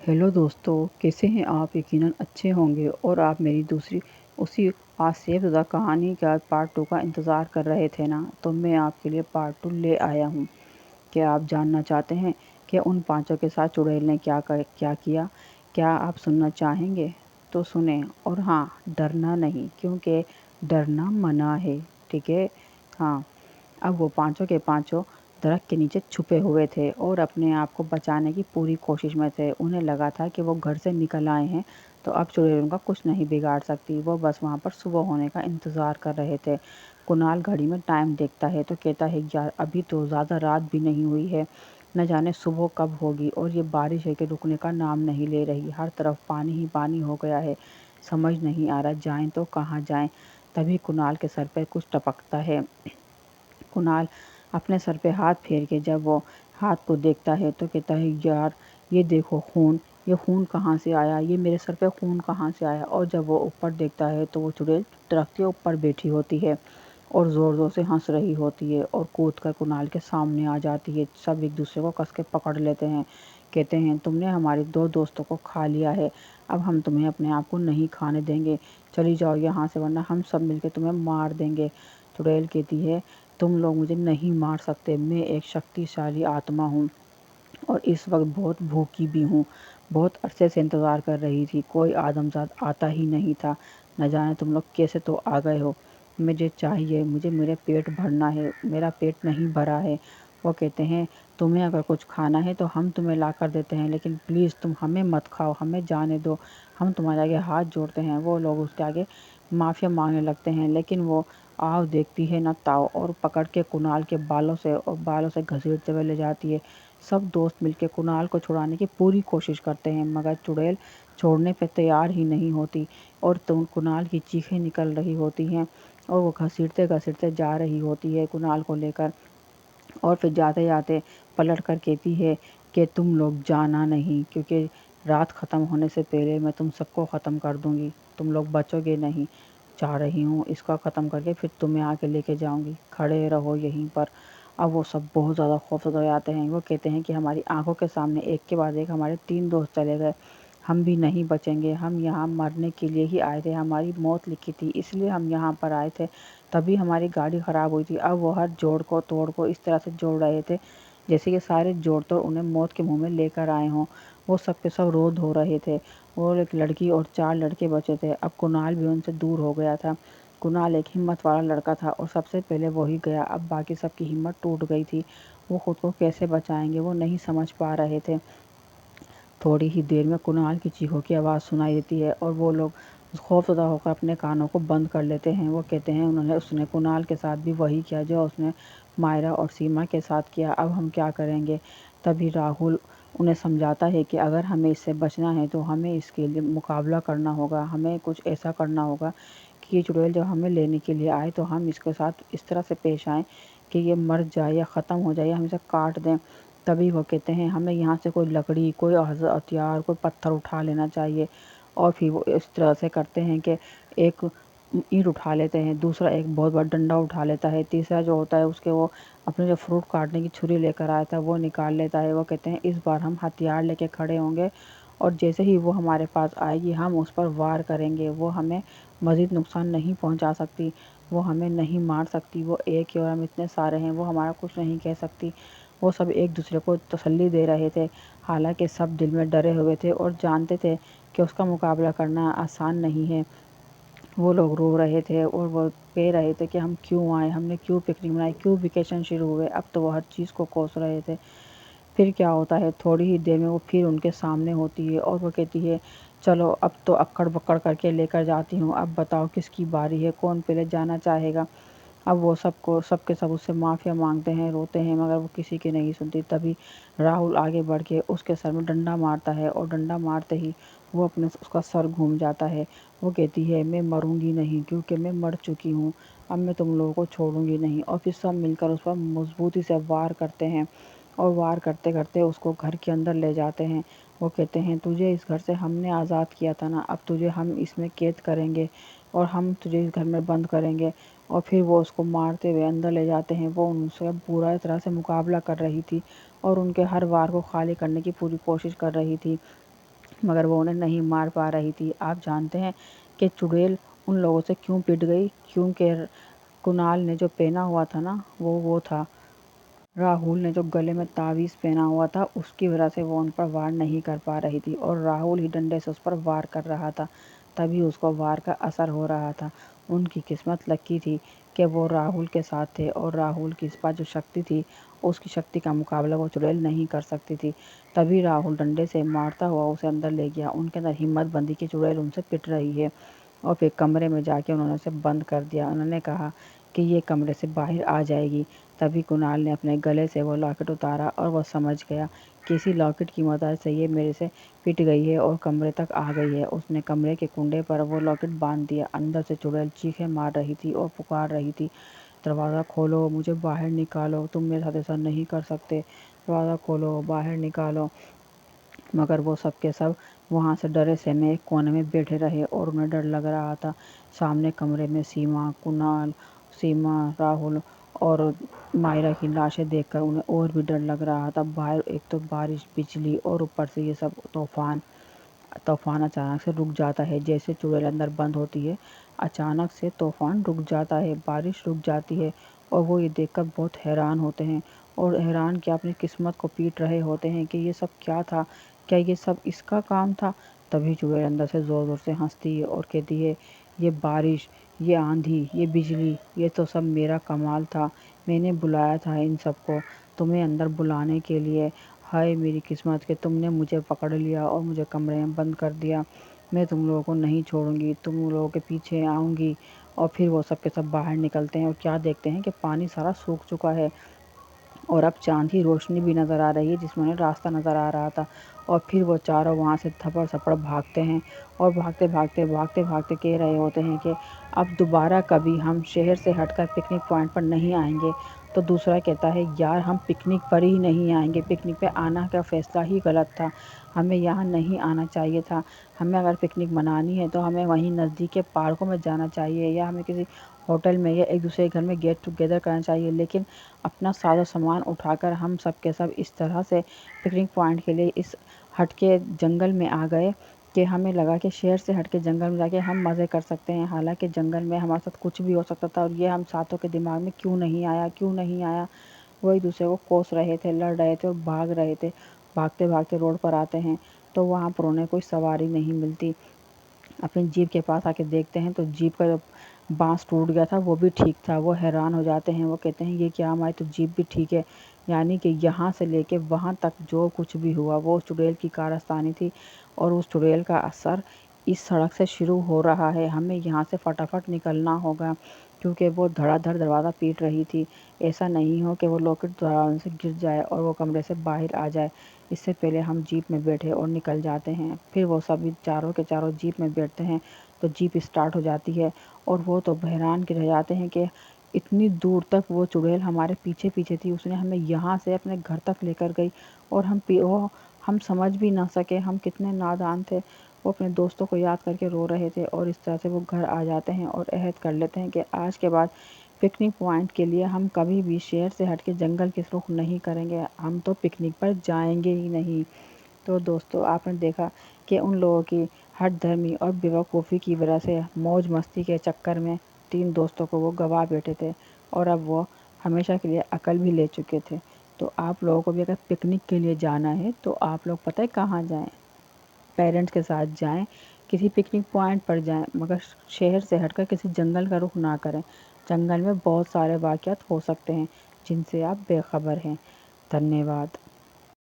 Hello दोस्तों, कैसे हैं आप? यकीनन अच्छे होंगे और आप मेरी दूसरी उसी आज सेबज़दा कहानी का पार्ट 2 का इंतज़ार कर रहे थे ना, तो मैं आपके लिए पार्ट 2 ले आया हूँ। क्या आप जानना चाहते हैं कि उन पाँचों के साथ चुड़ैल ने क्या किया? क्या आप सुनना चाहेंगे? तो सुनें और हाँ, डरना नहीं क्योंकि डरना मना है, ठीक है? हाँ। अब वो पाँचों के पाँचों दरख्त के नीचे छुपे हुए थे और अपने आप को बचाने की पूरी कोशिश में थे। उन्हें लगा था कि वो घर से निकल आए हैं, तो अब चुड़ैल उनका कुछ नहीं बिगाड़ सकती। वो बस वहाँ पर सुबह होने का इंतज़ार कर रहे थे। कुणाल घड़ी में टाइम देखता है तो कहता है, यार अभी तो ज़्यादा रात भी नहीं हुई है। न जाने सुबह कब होगी और ये बारिश है कि रुकने का नाम नहीं ले रही। हर तरफ पानी ही पानी हो गया है। समझ नहीं आ रहा जाएँ तो कहाँ जाएँ? तभी कुणाल के सर पे कुछ टपकता है। कुणाल अपने सर पे हाथ फेर के जब वो हाथ को देखता है तो कहता है, यार ये देखो खून, ये खून कहाँ से आया? ये मेरे सर पे खून कहाँ से आया? और जब वो ऊपर देखता है तो वो चुड़ैल दरख्त के ऊपर बैठी होती है और ज़ोर-ज़ोर से हँस रही होती है और कूद कर कुणाल के सामने आ जाती है। सब एक दूसरे को कस के पकड़ लेते हैं। कहते हैं, तुमने हमारे 2 दोस्तों को खा लिया है, अब हम तुम्हें अपने आप को नहीं खाने देंगे। चली जाओ यहाँ से वरना हम सब मिलके तुम्हें मार देंगे। चुड़ैल कहती है, तुम लोग मुझे नहीं मार सकते। मैं एक शक्तिशाली आत्मा हूँ और इस वक़्त बहुत भूखी भी हूँ। बहुत अरसे से इंतज़ार कर रही थी, कोई आदमज़ाद आता ही नहीं था। न जाने तुम लोग कैसे तो आ गए हो। मुझे चाहिए, मुझे मेरा पेट भरना है, मेरा पेट नहीं भरा है। वो कहते हैं, तुम्हें अगर कुछ खाना है तो हम तुम्हें लाकर देते हैं, लेकिन प्लीज़ तुम हमें मत खाओ, हमें जाने दो। हम तुम्हारे आगे हाथ जोड़ते हैं। वो लोग उसके आगे माफ़िया माँगने लगते हैं, लेकिन वो आव देखती है न ताव और पकड़ के कुणाल के बालों से घसीटते हुए ले जाती है। सब दोस्त मिलके कुणाल को छुड़ाने की पूरी कोशिश करते हैं, मगर चुड़ैल छोड़ने पे तैयार ही नहीं होती और तो कुणाल की चीखें निकल रही होती हैं और वो घसीटते-घसीटते जा रही होती है कुणाल को लेकर। और फिर जाते-जाते पलट कर कहती है कि तुम लोग जाना नहीं, क्योंकि रात ख़त्म होने से पहले मैं तुम सबको ख़त्म कर दूँगी। तुम लोग बचोगे नहीं। जा रही हूँ, इसको ख़त्म करके फिर तुम्हें आके लेके जाऊँगी। खड़े रहो यहीं पर। अब वो सब बहुत ज़्यादा खौफ़ज़दा हो जाते हैं। वो कहते हैं कि हमारी आँखों के सामने एक के बाद एक हमारे 3 दोस्त चले गए। हम भी नहीं बचेंगे। हम यहाँ मरने के लिए ही आए थे। हमारी मौत लिखी थी, इसलिए हम यहाँ पर आए थे। तभी हमारी गाड़ी ख़राब हुई थी। अब वो हर जोड़ को तोड़ को इस तरह से जोड़ रहे थे, जैसे कि सारे जोड़-तोड़ उन्हें मौत के मुँह में लेकर आए हों। वो सब के सब रो धो रहे थे और एक लड़की और 4 लड़के बचे थे। अब कुणाल भी उनसे दूर हो गया था। कुणाल एक हिम्मत वाला लड़का था और सबसे पहले वो ही गया। अब बाकी सबकी हिम्मत टूट गई थी। वो खुद को कैसे बचाएँगे, वो नहीं समझ पा रहे थे। थोड़ी ही देर में कुणाल की चीखों की आवाज़ सुनाई देती है और वो लोग खौफ़ज़दा होकर अपने कानों को बंद कर लेते हैं। वो कहते हैं, उसने कुणाल के साथ भी वही किया जो उसने मायरा और सीमा के साथ किया। अब हम क्या करेंगे? तभी राहुल उन्हें समझाता है कि अगर हमें इससे बचना है तो हमें इसके लिए मुकाबला करना होगा। हमें कुछ ऐसा करना होगा कि ये चुड़ैल जब हमें लेने के लिए आए तो हम इसके साथ इस तरह से पेश आएँ कि ये मर जाए या ख़त्म हो जाए या हम इसे काट दें। तभी वो कहते हैं, हमें यहाँ से कोई लकड़ी, कोई हथियार, कोई पत्थर उठा लेना चाहिए। और फिर वो इस तरह से करते हैं कि एक ईंट उठा लेते हैं, दूसरा एक बहुत बड़ा डंडा उठा लेता है, तीसरा जो होता है उसके वो अपने जो फ्रूट काटने की छुरी लेकर आया था वो निकाल लेता है। वो कहते हैं, इस बार हम हथियार लेके खड़े होंगे और जैसे ही वो हमारे पास आएगी हम उस पर वार करेंगे। वो हमें मज़ीद नुकसान नहीं पहुँचा सकती, वो हमें नहीं मार सकती। वो एक ही और हम इतने सारे हैं, वो हमारा कुछ नहीं कह सकती। वो सब एक दूसरे को तसल्ली दे रहे थे। हालाँकि सब दिल में डरे हुए थे और जानते थे कि उसका मुकाबला करना आसान नहीं है। वो लोग रो रहे थे और वो कह रहे थे कि हम क्यों आए, हमने क्यों पिकनिक मनाई, क्यों वेकेशन शुरू हुए। अब तो वो हर चीज़ को कोस रहे थे। फिर क्या होता है, थोड़ी ही देर में वो फिर उनके सामने होती है और वो कहती है, चलो अब तो अक्कड़-बक्कड़ करके लेकर जाती हूँ। अब बताओ किसकी बारी है, कौन पहले जाना चाहेगा? अब वो सब के सब उससे माफ़िया माँगते हैं, रोते हैं, मगर वो किसी की नहीं सुनती। तभी राहुल आगे बढ़ के उसके सर में डंडा मारता है और डंडा मारते ही वो उसका सर घूम जाता है। वो कहती है, मैं मरूँगी नहीं क्योंकि मैं मर चुकी हूँ। अब मैं तुम लोगों को छोड़ूँगी नहीं। और फिर सब मिलकर उस पर मज़बूती से वार करते हैं और वार करते-करते उसको घर के अंदर ले जाते हैं। वो कहते हैं, तुझे इस घर से हमने आज़ाद किया था ना, अब तुझे हम इसमें कैद करेंगे और हम तुझे इस घर में बंद करेंगे। और फिर वो उसको मारते हुए अंदर ले जाते हैं। वो उनसे पूरा तरह से मुकाबला कर रही थी और उनके हर वार को खाली करने की पूरी कोशिश कर रही थी। मगर वो उन्हें नहीं मार पा रही थी। आप जानते हैं कि चुड़ैल उन लोगों से क्यों पिट गई? क्योंकि कुणाल ने जो पहना हुआ था ना, वो था राहुल ने जो गले में ताबीज़ पहना हुआ था, उसकी वजह से वो उन पर वार नहीं कर पा रही थी और राहुल ही डंडे से उस पर वार कर रहा था, तभी उसको वार का असर हो रहा था। उनकी किस्मत लकी थी कि वो राहुल के साथ थे और राहुल की इस पास जो शक्ति थी, उसकी शक्ति का मुकाबला वो चुड़ैल नहीं कर सकती थी। तभी राहुल डंडे से मारता हुआ उसे अंदर ले गया। उनके अंदर हिम्मत बंधी कि चुड़ैल उनसे पिट रही है और फिर कमरे में जाके उन्होंने उसे बंद कर दिया। उन्होंने कहा कि ये कमरे से बाहर आ जाएगी। तभी कुणाल ने अपने गले से वो लॉकेट उतारा और वो समझ गया कि इसी लॉकेट की मदद से ये मेरे से पिट गई है और कमरे तक आ गई है। उसने कमरे के कुंडे पर वो लॉकेट बांध दिया। अंदर से चुड़ैल चीखें मार रही थी और पुकार रही थी, दरवाज़ा खोलो, मुझे बाहर निकालो, तुम मेरे साथ ऐसा नहीं कर सकते, दरवाज़ा खोलो, बाहर निकालो। मगर वो सब के सब वहाँ से डरे सहमे एक कोने में बैठे रहे और उन्हें डर लग रहा था। सामने कमरे में सीमा, राहुल और मायरा की लाशें देखकर उन्हें और भी डर लग रहा था। बाहर एक तो बारिश, बिजली और ऊपर से ये सब तूफान अचानक से रुक जाता है। जैसे चुड़ैल अंदर बंद होती है, अचानक से तूफान रुक जाता है, बारिश रुक जाती है और वो ये देखकर बहुत हैरान होते हैं और हैरान कि अपनी किस्मत को पीट रहे होते हैं कि ये सब क्या था, क्या ये सब इसका काम था। तभी चुड़ैल अंदर से ज़ोर ज़ोर से हंसती है और कहती है, ये बारिश, ये आंधी, ये बिजली, ये तो सब मेरा कमाल था। मैंने बुलाया था इन सबको तुम्हें अंदर बुलाने के लिए। हाय मेरी किस्मत कि तुमने मुझे पकड़ लिया और मुझे कमरे में बंद कर दिया। मैं तुम लोगों को नहीं छोड़ूंगी, तुम लोगों के पीछे आऊँगी। और फिर वो सब के सब बाहर निकलते हैं और क्या देखते हैं कि पानी सारा सूख चुका है और अब चाँद की रोशनी भी नज़र आ रही है जिसमें उन्हें रास्ता नज़र आ रहा था। और फिर वो चारों वहाँ से थपड़-थपड़ भागते हैं और भागते-भागते कह रहे होते हैं कि अब दोबारा कभी हम शहर से हटकर पिकनिक पॉइंट पर नहीं आएँगे। तो दूसरा कहता है, यार हम पिकनिक पर ही नहीं आएँगे, पिकनिक पे आना का फ़ैसला ही गलत था। हमें यहाँ नहीं आना चाहिए था। हमें अगर पिकनिक मनानी है तो हमें वहीं नज़दीक के पार्कों में जाना चाहिए या हमें किसी होटल में या एक दूसरे के घर में गेट टुगेदर करना चाहिए। लेकिन अपना सारा सामान उठाकर हम सब के सब इस तरह से पिकनिक पॉइंट के लिए इस हट के जंगल में आ गए कि हमें लगा कि शहर से हट के जंगल में जाके हम मज़े कर सकते हैं। हालांकि जंगल में हमारे साथ कुछ भी हो सकता था और ये हम सातों के दिमाग में क्यों नहीं आया। वो एक दूसरे को कोस रहे थे, लड़ रहे थे और भाग रहे थे। भागते भागते रोड पर आते हैं तो वहाँ पर उन्हें कोई सवारी नहीं मिलती। अपनी जीप के पास आके देखते हैं तो जीप का जो बांस टूट गया था वो भी ठीक था। वो हैरान हो जाते हैं, वो कहते हैं ये क्या, हमारी तो जीप भी ठीक है। यानी कि यहाँ से लेके वहाँ तक जो कुछ भी हुआ वो चुड़ैल की कारस्तानी थी और उस चुड़ैल का असर इस सड़क से शुरू हो रहा है। हमें यहाँ से फटाफट निकलना होगा क्योंकि वो धड़ाधड़ दरवाज़ा पीट रही थी। ऐसा नहीं हो कि वो लॉकेट दरवाजे से गिर जाए और वो कमरे से बाहर आ जाए। इससे पहले हम जीप में बैठे और निकल जाते हैं। फिर वो सभी चारों के चारों जीप में बैठते हैं तो जीप स्टार्ट हो जाती है और वो तो हैरान के रह जाते हैं कि इतनी दूर तक वो चुड़ैल हमारे पीछे पीछे थी। उसने हमें यहाँ से अपने घर तक लेकर गई और हम समझ भी ना सके, हम कितने नादान थे। वो अपने दोस्तों को याद करके रो रहे थे और इस तरह से वो घर आ जाते हैं और अहद कर लेते हैं कि आज के बाद पिकनिक पॉइंट के लिए हम कभी भी शहर से हट के जंगल की रुख नहीं करेंगे। हम तो पिकनिक पर जाएंगे ही नहीं। तो दोस्तों आपने देखा कि उन लोगों की हठधर्मी और बेवकूफ़ी की वजह से मौज मस्ती के चक्कर में 3 दोस्तों को वो गवा बैठे थे और अब वो हमेशा के लिए अकल भी ले चुके थे। तो आप लोगों को भी अगर पिकनिक के लिए जाना है तो आप लोग पता है कहाँ जाएं? पेरेंट्स के साथ जाएं, किसी पिकनिक पॉइंट पर जाएं, मगर शहर से हटकर किसी जंगल का रुख ना करें। जंगल में बहुत सारे वाक़यात हो सकते हैं जिनसे आप बेखबर हैं। धन्यवाद।